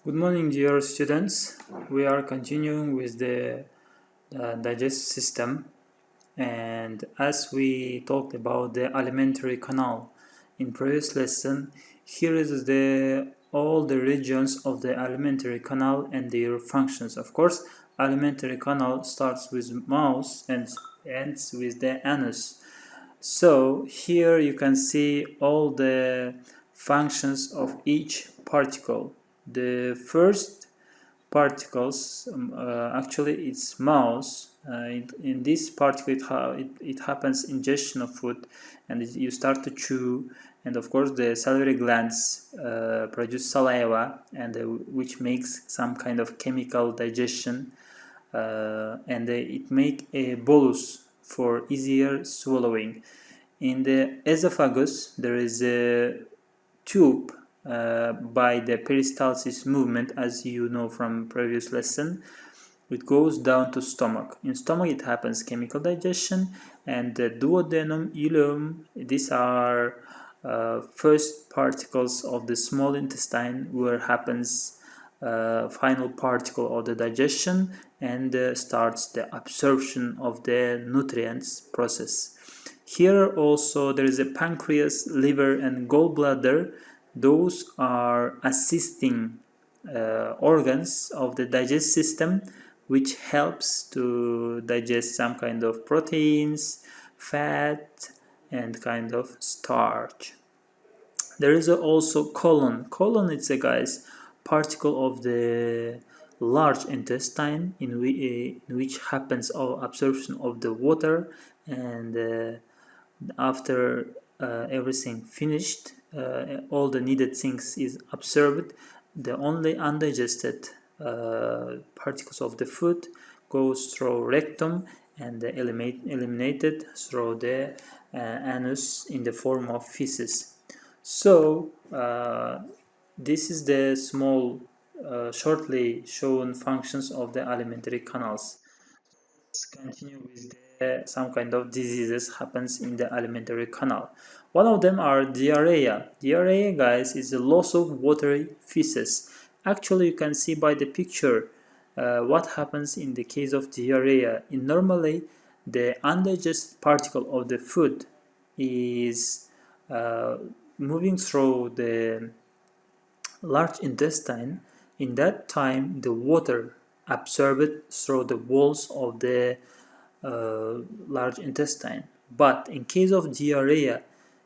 Good morning, dear students. We are continuing with the digestive system, and as we talked about the alimentary canal in previous lesson, here is all the regions of the alimentary canal and their functions. Of course, alimentary canal starts with mouth and ends with the anus. So here you can see all the functions of each particle. The first particles, actually it's mouse. In this particle it happens ingestion of food, and you start to chew, and of course the salivary glands produce saliva, and which makes some kind of chemical digestion, and it make a bolus for easier swallowing. In the esophagus there is a tube by the peristalsis movement, as you know from previous lesson. It goes down to stomach. In stomach it happens chemical digestion, and the duodenum, ileum, these are first particles of the small intestine where happens final particle of the digestion and starts the absorption of the nutrients process. Here also there is a pancreas, liver, and gallbladder. Those are assisting organs of the digestive system, which helps to digest some kind of proteins, fat, and kind of starch. There is also colon. Colon is a particle of the large intestine in which happens absorption of the water, and after everything finished, all the needed things is absorbed. The only undigested particles of the food goes through rectum and eliminated through the anus in the form of feces. So this is the small shortly shown functions of the alimentary canals. Let's continue with some kind of diseases happens in the alimentary canal. One of them are diarrhea. Diarrhea, guys, is the loss of watery feces. Actually, you can see by the picture what happens in the case of diarrhea. Normally, the undigested particle of the food is moving through the large intestine. In that time, the water absorbed through the walls of the large intestine. But in case of diarrhea,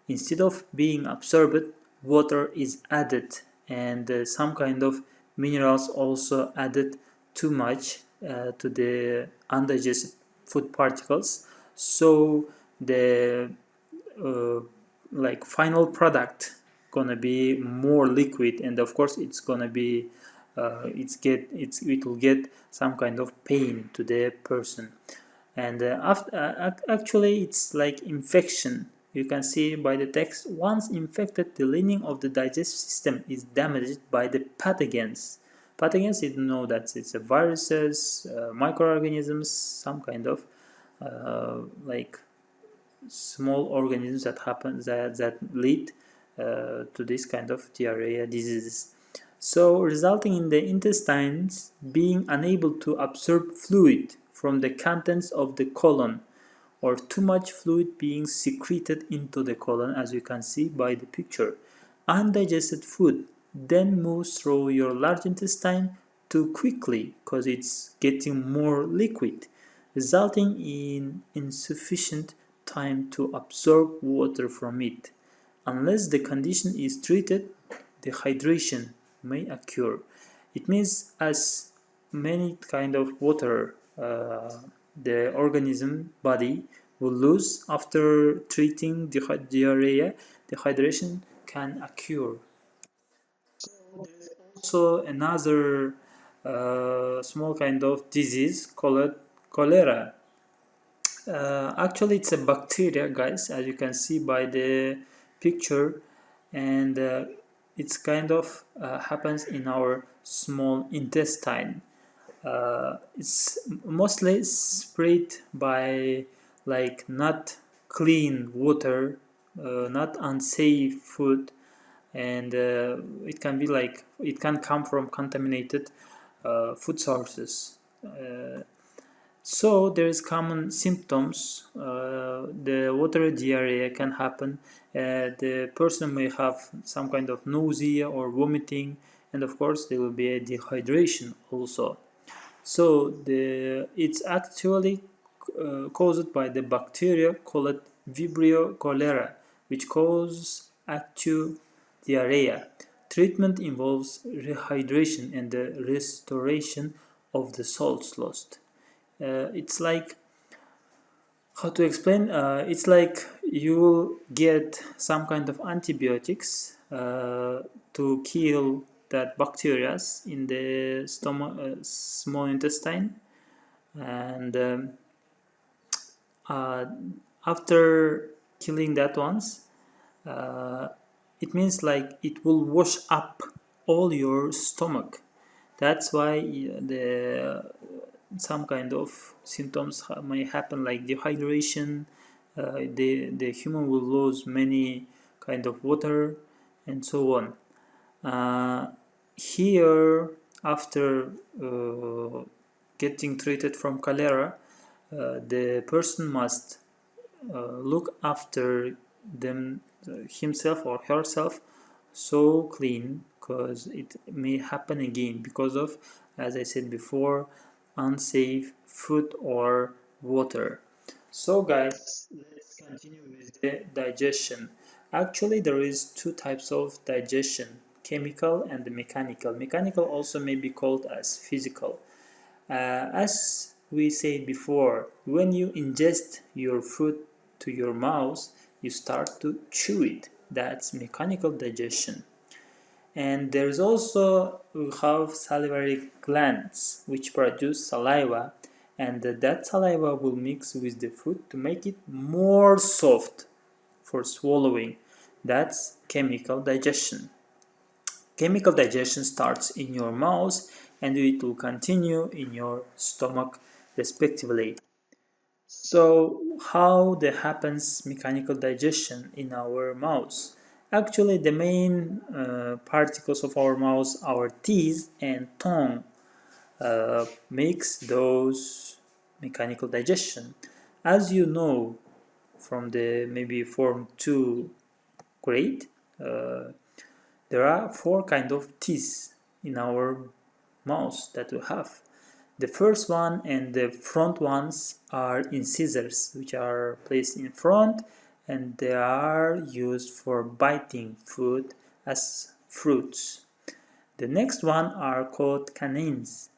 instead of being absorbed, water is added, and some kind of minerals also added too much to the undigested food particles. So the final product gonna be more liquid, and of course it's gonna be it will get some kind of pain to the person. And actually it's like infection. You can see by the text, once infected, the lining of the digestive system is damaged by the pathogens. Pathogens, you know that it's a viruses, microorganisms, some kind of like small organisms that happen that lead to this kind of diarrhea diseases. So resulting in the intestines being unable to absorb fluid from the contents of the colon, or too much fluid being secreted into the colon, as you can see by the picture. Undigested food then moves through your large intestine too quickly because it's getting more liquid, resulting in insufficient time to absorb water from it. Unless the condition is treated, dehydration may occur. It means as many kind of water the organism body will lose after treating diarrhea, dehydration can occur. So there's also another small kind of disease called cholera. Actually, it's a bacteria, guys, as you can see by the picture, and it's kind of happens in our small intestine. It's mostly spread by like not clean water, not unsafe food, and it can be like it can come from contaminated food sources. So there is common symptoms. The watery diarrhea can happen. The person may have some kind of nausea or vomiting, and of course there will be a dehydration also. So it's actually caused by the bacteria called Vibrio cholera, which causes acute diarrhea. Treatment involves rehydration and the restoration of the salts lost. It's like, how to explain? It's like you will get some kind of antibiotics to kill that bacteria in the stomach, small intestine, and uh, after killing that ones, uh, it means like it will wash up all your stomach. That's why the some kind of symptoms may happen, like dehydration. The human will lose many kind of water and so on. Here, after getting treated from cholera, the person must look after them himself or herself so clean, because it may happen again because of, as I said before, unsafe food or water. So guys, let's continue with the digestion. Actually, there is two types of digestion: chemical and mechanical. Mechanical also may be called as physical. As we said before, when you ingest your food to your mouth, you start to chew it. That's mechanical digestion. And there's also, we have salivary glands which produce saliva, and that saliva will mix with the food to make it more soft for swallowing. That's chemical digestion. Chemical digestion starts in your mouth and it will continue in your stomach respectively. So how there happens mechanical digestion in our mouths? Actually, the main particles of our mouth, our teeth and tongue, makes those mechanical digestion. As you know from the maybe Form 2 grade, there are four kind of teeth in our mouth that we have. The first one and the front ones are incisors, which are placed in front, and they are used for biting food as fruits. The next one are called canines.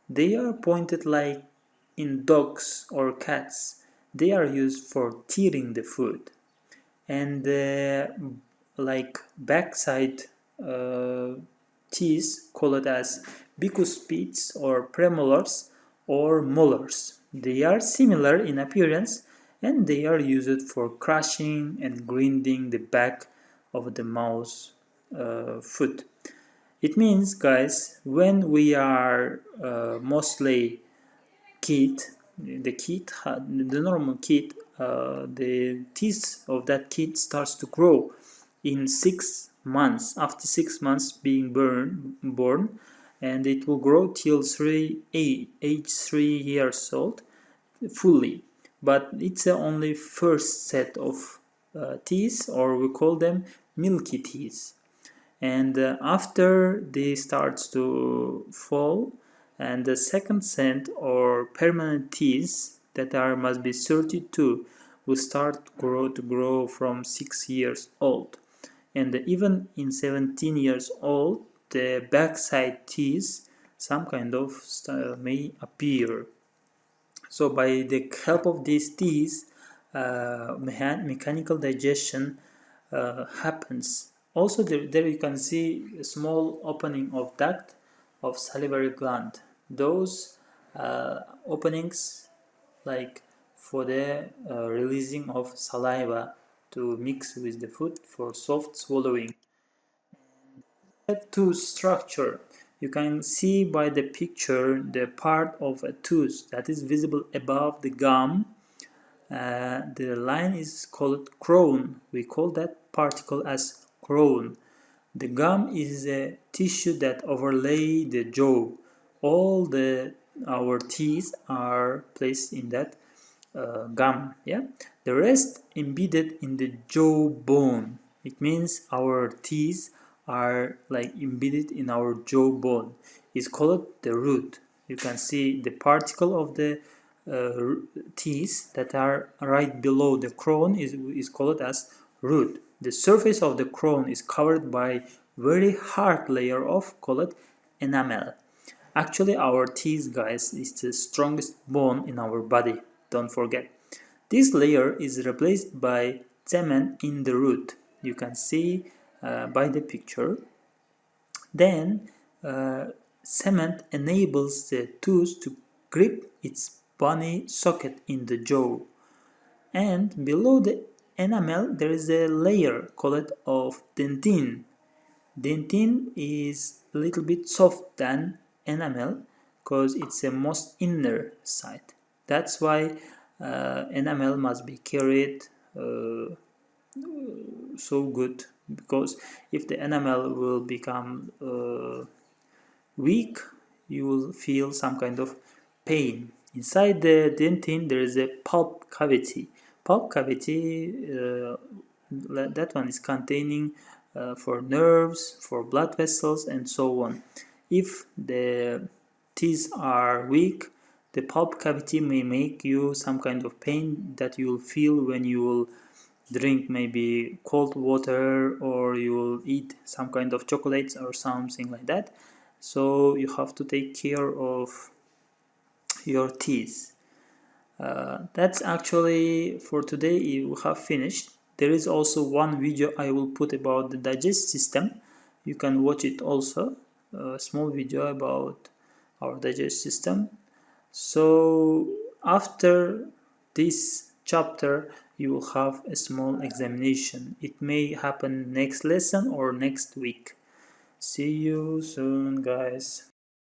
They are pointed like in dogs or cats. They are used for tearing the food. And the like backside uh, teeth called as bicuspids or premolars or molars. They are similar in appearance and they are used for crushing and grinding the back of the mouse foot. It means, guys, when we are mostly kid, the normal kid, the teeth of that kid starts to grow in 6 months. After 6 months being born, and it will grow till age 3 years old fully. But it's only first set of teeth, or we call them milky teeth. And after they starts to fall, and the second set or permanent teeth that are must be 32 will start to grow from 6 years old, and even in 17 years old the backside teeth some kind of may appear. So by the help of these teeth, mechanical digestion happens. Also there you can see a small opening of duct of salivary gland. Those openings like for the releasing of saliva to mix with the food for soft swallowing. Tooth structure. You can see by the picture the part of a tooth that is visible above the gum. The line is called crown. We call that particle as crown. The gum is a tissue that overlay the jaw. All our teeth are placed in that gum. Yeah, the rest embedded in the jawbone. It means our teeth are like embedded in our jawbone. It's called the root. You can see the particle of the teeth that are right below the crown is called as root. The surface of the crown is covered by very hard layer of called enamel. Actually, our teeth, guys, is the strongest bone in our body. Don't forget. This layer is replaced by cement in the root. You can see by the picture. Then cement enables the tooth to grip its bony socket in the jaw. And below the enamel there is a layer called of dentin. Dentin is a little bit soft than enamel because it's a most inner side. That's why enamel must be carried so good, because if the enamel will become weak, you will feel some kind of pain. Inside the dentin there is a pulp cavity. Pulp cavity, that one is containing for nerves, for blood vessels, and so on. If the teeth are weak, the pulp cavity may make you some kind of pain that you will feel when you will drink maybe cold water, or you will eat some kind of chocolates or something like that. So you have to take care of your teeth. That's actually for today. You have finished. There is also one video I will put about the digest system. You can watch it also. A small video about our digest system. So after this chapter you will have a small examination. It may happen next lesson or next week. See you soon, guys.